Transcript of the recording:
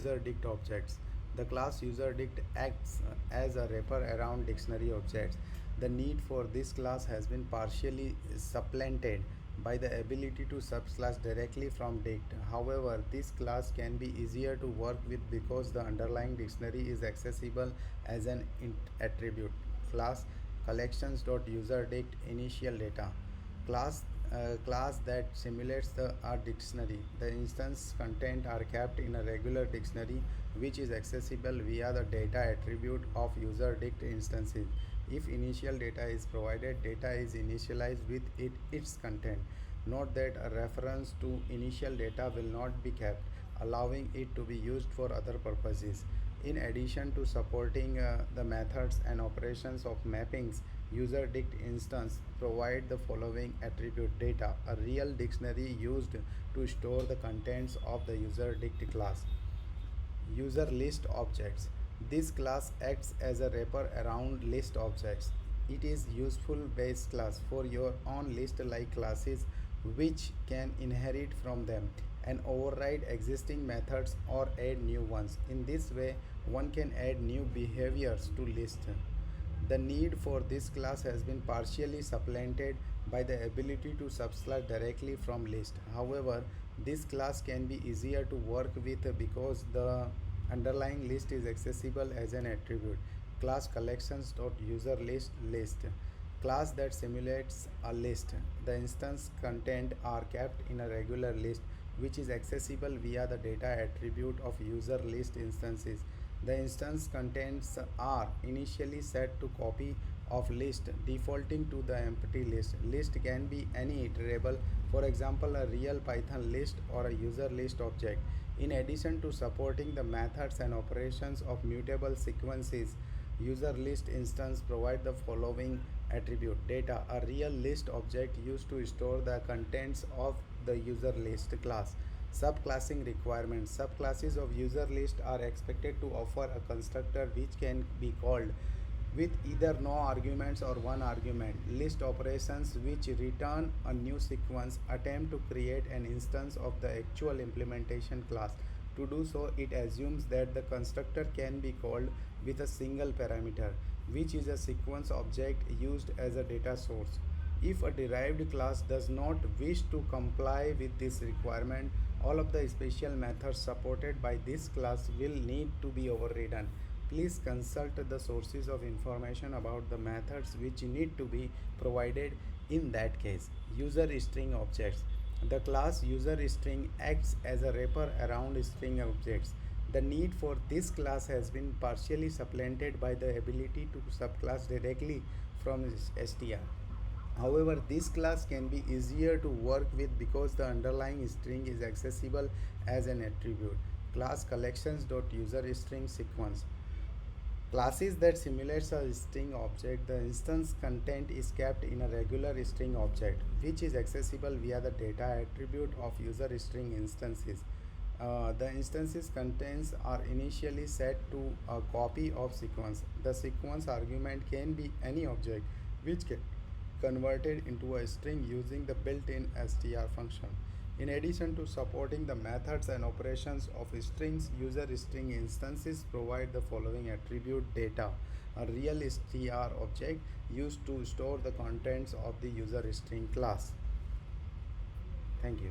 UserDict objects. The class UserDict acts as a wrapper around dictionary objects. The need for this class has been partially supplanted by the ability to subclass directly from dict. However, this class can be easier to work with because the underlying dictionary is accessible as an attribute. Class collections.userDict initial data. Class class that simulates the our dictionary. The instance content are kept in a regular dictionary which is accessible via the data attribute of UserDict instances. If initial data is provided, data is initialized with its content. Note that a reference to initial data will not be kept, allowing it to be used for other purposes. In addition to supporting the methods and operations of mappings, UserDict instance provide the following attribute data, a real dictionary used to store the contents of the UserDict class. UserList objects. This class acts as a wrapper around list objects. It is useful base class for your own list-like classes which can inherit from them and override existing methods or add new ones. In this way, one can add new behaviors to list. The need for this class has been partially supplanted by the ability to subclass directly from list. However, this class can be easier to work with because the underlying list is accessible as an attribute. Class collections.userList list. Class that simulates a list. The instance content are kept in a regular list which is accessible via the data attribute of UserList instances. The instance contents are initially set to copy of list, defaulting to the empty list. List can be any iterable, for example a real Python list or a UserList object. In addition to supporting the methods and operations of mutable sequences, UserList instance provide the following attribute data, a real list object used to store the contents of the UserList class. Subclassing requirements. Subclasses of UserList are expected to offer a constructor which can be called with either no arguments or one argument. List operations which return a new sequence attempt to create an instance of the actual implementation class. To do so, it assumes that the constructor can be called with a single parameter, which is a sequence object used as a data source. If a derived class does not wish to comply with this requirement, all of the special methods supported by this class will need to be overridden. Please consult the sources of information about the methods which need to be provided in that case. UserString Objects. The class UserString acts as a wrapper around string objects. The need for this class has been partially supplanted by the ability to subclass directly from str. However, this class can be easier to work with because the underlying string is accessible as an attribute. Class collections.userString sequence. Classes that simulates a string object, the instance content is kept in a regular string object which is accessible via the data attribute of UserString instances. The instances contents are initially set to a copy of sequence. The sequence argument can be any object which can converted into a string using the built-in str function. In addition to supporting the methods and operations of strings, UserString instances provide the following attribute data, a real str object used to store the contents of the UserString class. Thank you.